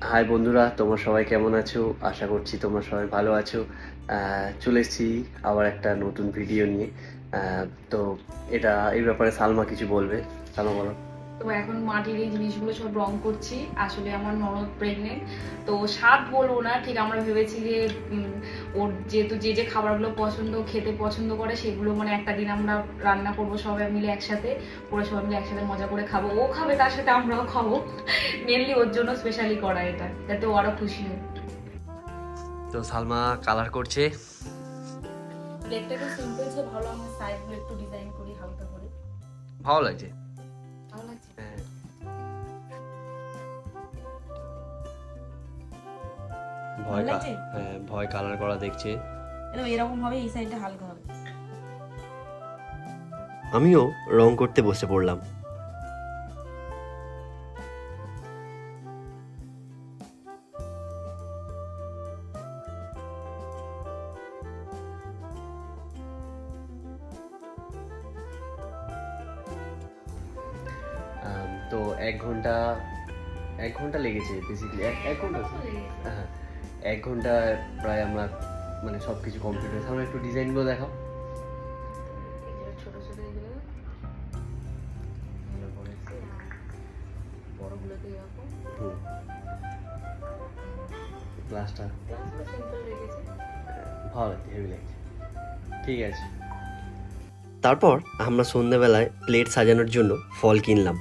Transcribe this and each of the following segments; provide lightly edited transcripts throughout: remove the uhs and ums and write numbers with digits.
High বন্ধুরা, তোমরা সবাই কেমন আছো? আশা করছি তোমরা সবাই ভালো আছো। চলে এসেছি আবার একটা নতুন ভিডিও নিয়ে। তো এই ব্যাপারে সালমা কিছু বলবে। সালমা বলো। তো এখন মাটির এই জিনিসগুলো সব রং করছি। আসলে আমার ননদ প্রেগনেন্ট, তো স্বাদ বলবো না ঠিক, আমরা ভেবেছি যে ওর যেহেতু যে যে খাবারগুলো খেতে পছন্দ করে সেগুলো মানে একটা দিন আমরা রান্না করব সবাই মিলে একসাথে, ওরা সবাই মিলে একসাথে মজা করে খাবো, ও খাবে তার সাথে আমরাও খাবো। মেনলি ওর জন্য স্পেশালি করা এটা, যাতে ও আরো খুশি হয়। তো সালমা কালার করছে। প্লেটটা একটু সিম্পল ছিল, ভালো আমার সাইডগুলো একটু ডিজাইন করি হালকা করে। ভালো লাগছে। ভালো লাগছে। হ্যাঁ, ভালো লাগছে। হ্যাঁ, ভয় কালার করা দেখছে। এরকম ভাবে এই সাইডটা হালকা হবে। আমিও রং করতে বসে পড়লাম। তো 1 ঘন্টা লেগেছে বেসিক্যালি। এক ঘন্টা। হ্যাঁ, 1 ঘন্টা প্রায় আমরা মানে সব কিছু কমপ্লিট হয়েছে। আমরা একটু ডিজাইনগুলো দেখাও। ছোট ছোট এগুলো ভালো করেছি, বড়গুলোতে এরকম গ্লাসটা গ্লাসগুলো সিম্পল রেখেছি। ভালো লাগছে, হেভি লাগছে। ঠিক আছে। তারপর আমরা সন্ধ্যাবেলায় প্লেট সাজানোর জন্য ফল কিনলাম।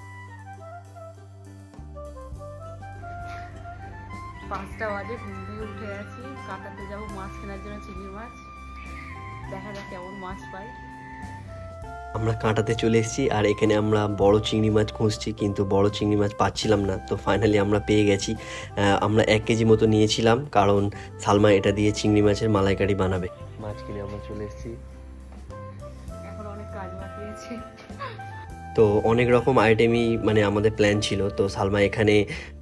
5টা বাজে, ঘুম থেকে উঠে আছি, কাটাতে যাবো মাছ কেনার জন্য, চিংড়ি মাছ। দেখা যাক কেমন মাছ পাই। আমরা কাঁটাতে চলে এসেছি, আর এখানে আমরা বড় চিংড়ি মাছ খুঁজছি, কিন্তু বড় চিংড়ি মাছ পাচ্ছিলাম না। তো ফাইনালি আমরা পেয়ে গেছি। আমরা 1 কেজি মতো নিয়েছিলাম, কারণ সালমা এটা দিয়ে চিংড়ি মাছের মালাইকারি বানাবে। মাছ কিনে আমরা চলে এসেছি। এখন অনেক কাজ বাকি আছে। তো অনেক রকম আইটেমই মানে আমাদের প্ল্যান ছিল। তো সালমা এখানে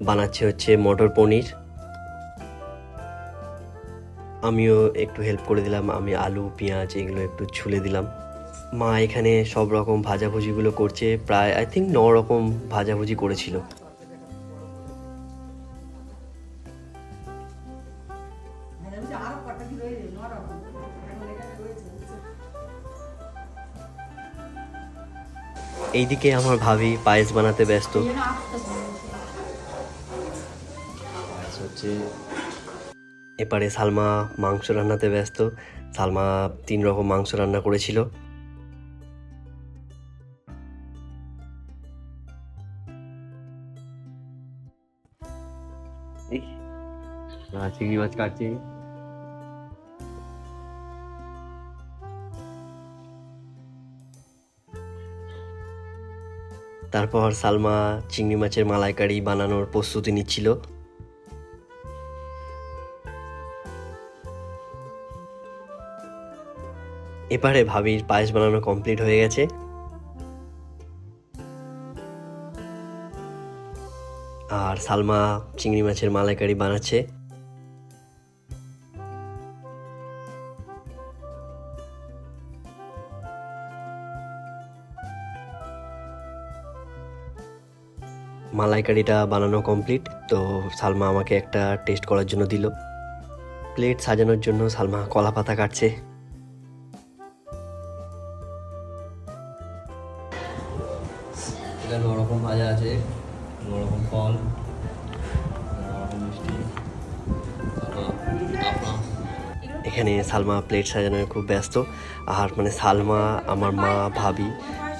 বানাচ্ছে হচ্ছে মটর পনির। আমিও একটু হেল্প করে দিলাম, আমি আলু পেঁয়াজ এগুলো একটু ছুলে দিলাম। মা এখানে সব রকম ভাজাভুজিগুলো করছে, প্রায় আই থিঙ্ক 9 রকম ভাজাভুজি করেছিল। এইদিকে আমার ভাবি পায়েস বানাতে ব্যস্ত। হচ্ছে এপারে সালমা মাংস রান্নাতে ব্যস্ত। সালমা 3 রকম মাংস রান্না করেছিল। চিংড়ি মাছ কাটছে। তারপর সালমা চিংড়ি মাছের মালাইকারি বানানোর প্রস্তুতি নিচ্ছিল। এপারে ভাবির পায়েস বানানো কমপ্লিট হয়ে গেছে। আর সালমা চিংড়ি মাছের মালাইকারি বানাচ্ছে। মালাইকারিটা বানানো কমপ্লিট। তো সালমা আমাকে একটা টেস্ট করার জন্য দিল। প্লেট সাজানোর জন্য সালমা কলা পাতা কাটছে। এটা 9 রকম ভাজা আছে, 9 রকম ফল, 9 রকম মিষ্টি। এখানে সালমা প্লেট সাজানোয় খুব ব্যস্ত। আর মানে সালমা, আমার মা, ভাবি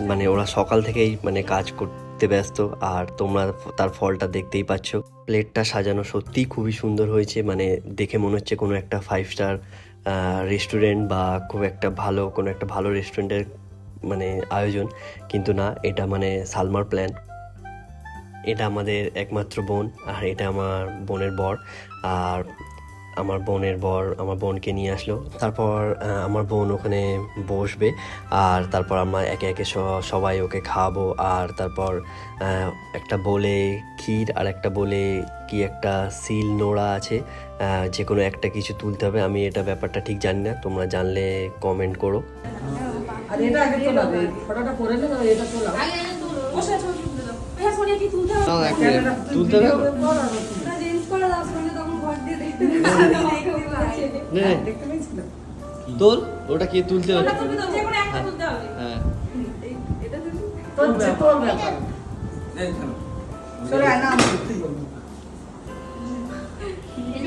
মানে ওরা সকাল থেকেই মানে কাজ করতে ব্যস্ত। আর তোমরা তার ফলটা দেখতেই পাচ্ছ। প্লেটটা সাজানো সত্যিই খুবই সুন্দর হয়েছে, মানে দেখে মনে হচ্ছে কোনো একটা 5 স্টার রেস্টুরেন্ট বা খুব একটা ভালো রেস্টুরেন্টের মানে আয়োজন। কিন্তু না, এটা মানে সালমার প্ল্যান। এটা আমাদের একমাত্র বোন, আর এটা আমার বোনের বর। আর আমার আমার বোনকে নিয়ে আসলো। তারপর আমার বোন ওখানে বসবে, আর তারপর আমরা একে একে সবাই ওকে খাওয়াবো। আর তারপর একটা বলে ক্ষীর, আর একটা বলে কি একটা সিল নোড়া আছে, যে কোনো একটা কিছু তুলতে হবে। আমি এটা ব্যাপারটা ঠিক জানি না, তোমরা জানলে কমেন্ট করো। আর এটা আগে তোলাবে, ফটোটা করে নে, তবে এটা তোলা। তুলতে হবে। নে তোল, ওটা কি তুলতে হবে? হ্যাঁ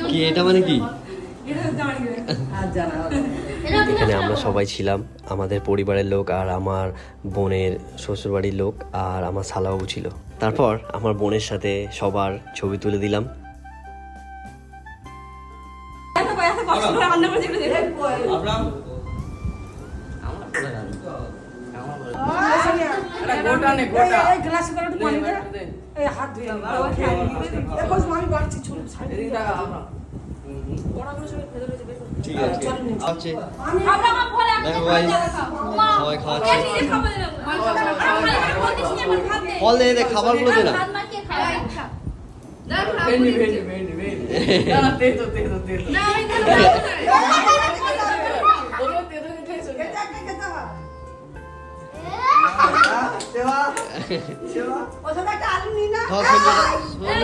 কি এটা মানে কি? এখানে আমরা সবাই ছিলাম, আমাদের পরিবারের লোক আর আমার বোনের শ্বশুরবাড়ির লোক আর আমার শালাবাবু ছিল। তারপর আমার বোনের সাথে সবার ছবি তুলে দিলাম। ঠিক আছে, খাচ্ছে। দেখো ভাই, সবাই খাওয়াচ্ছে। ফল দে দে, খাবারগুলো দে না।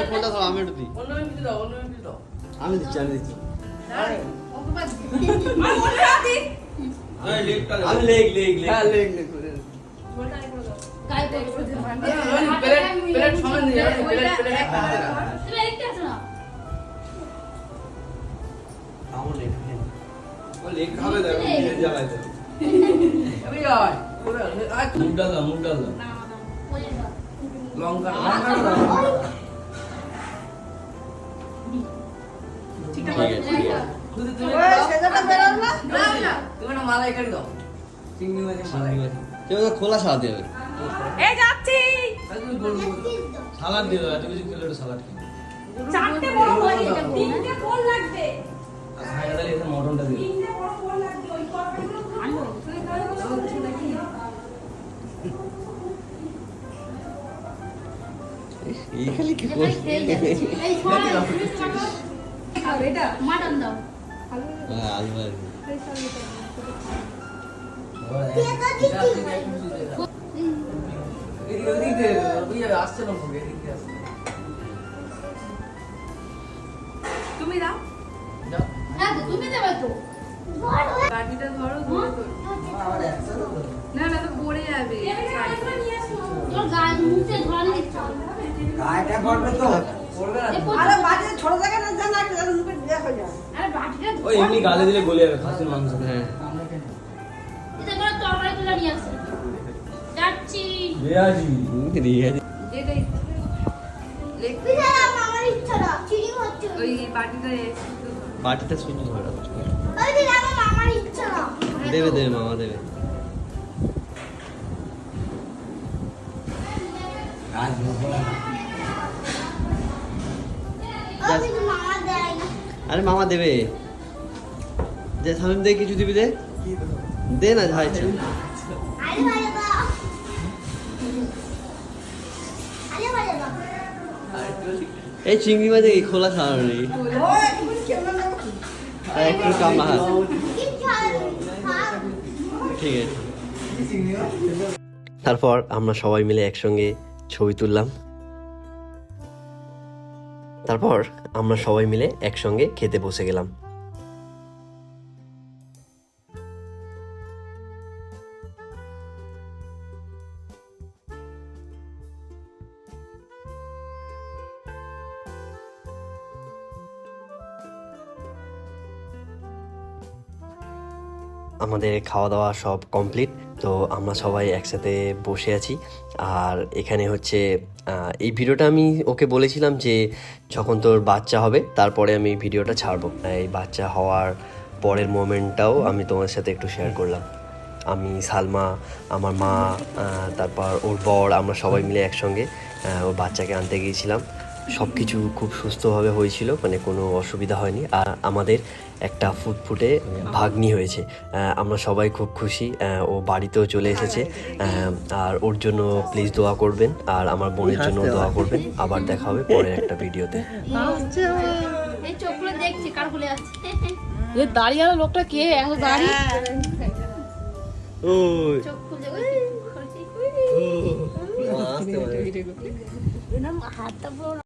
ফোনটা ধরো, আমি একটু দিই। আমি দিচ্ছি, আমি দিচ্ছি। আমি লেগ লেগ লেগ। হ্যাঁ লেগ লেগ করে। প্লেট সামনে নিয়ে যাও, প্লেট তুমি এদিকে আসো না। আমার লেগ। ও লেগ খাবে দেখো, নিজে জ্বালায় দেবে। আমি আয় মুগ ডাল দাও, মুগ ডাল দাও। না বলে দাও। লঙ্কা ঠিক আছে, ঠিক আছে। তুমি না মালাই কাটি দাও, চিংড়ি মাছ মালাই কাটি। কেউ তো খোলা সাদা দেবে। এই যাচ্ছি। তুমি বলবো সালাদ দিয়ে দাও, এত কিছু খেলে ওটা সালাদ খেয়ে। চারটে বড় বড় তিনটে ফল লাগবে। আর ভাই দাদা এখানে মটনটা দিও। তিনটে বড় ফল লাগবে ওই তরকারিগুলো ভালো। এই খালি কি এটা করছিস? খেয়ে যাচ্ছে। এই সবাই আর এটা মাটন দাও। হ্যাঁ, আলু ভাজি। এদিকে ওই আসছে না ভোগে, এদিকে আসছে। তুমি দাও। যাও। হ্যাঁ তো তুমি দেবে তো। কাঠিটা ধরো ধরে তো। আবার একসাথে তো। না না তো পড়ে যাবে। তোর গায়ে মুখে ধরে দিচ্ছ। গায়টা করবে তো করবে না তো। আরে ছোট জায়গা না জানা একটা মুখে দেয়া হয়ে যায়। আরে বাটিটা ও এমনি গালে দিলে গলে যাবে খাসির মাংস। হ্যাঁ। এটা করে তরকারি তুলে নিয়ে আসে। যাচ্ছি। বেয়াজি। রিয়াজি। যেটাই আমার ইচ্ছা না চিনি হচ্ছে। ওই বাটিটা বাটিটা শুধু ধরা। ওই দিন আমার ইচ্ছা না। দেবে দেবে, মামা দেবে। কাজ হবে। ওই দিন মামা দেয় না। আরে মামা দেবে। যে সামনে দে, কিছু দিবি দে। দে না যা ইচ্ছে। আরে ভাই দাও। আরে ভাই দাও। এই চিংড়ি মাছ এই খোলা ছাড়ানো নেই। একটু কামড়া হাত। ঠিক আছে। তারপর আমরা সবাই মিলে একসঙ্গে ছবি তুললাম। তারপর আমরা সবাই মিলে একসঙ্গে খেতে বসে গেলাম। আমাদের খাওয়া দাওয়া সব কমপ্লিট, তো আমরা সবাই একসাথে বসে আছি। আর এখানে হচ্ছে এই ভিডিওটা আমি ওকে বলেছিলাম যে যখন তোর বাচ্চা হবে তারপরে আমি ভিডিওটা ছাড়বো। এই বাচ্চা হওয়ার পরের মোমেন্টটাও আমি তোমার সাথে একটু শেয়ার করলাম। আমি, সালমা, আমার মা, তারপর ওর বর, আমরা সবাই মিলে একসঙ্গে ওর বাচ্চাকে আনতে গিয়েছিলাম। সব কিছু খুব সুস্থভাবে হয়েছিল, মানে কোনো অসুবিধা হয়নি। আর আমাদের একটা ফুটফুটে ভাগ্নি হয়েছে, আমরা সবাই খুব খুশি। ও বাড়িতেও চলে এসেছে। আর ওর জন্য প্লিজ দোয়া করবেন, আর আমার বোনের জন্য দোয়া করবেন। আবার দেখা হবে পরের একটা ভিডিওতে। এই চোখগুলো দেখছি কার খুলে যাচ্ছে। এই দাঁড়িয়ে লোকটা কে এত দাঁড়িয়ে? ওই চোখ খুলে আসতে পারে। হাতটা পুরো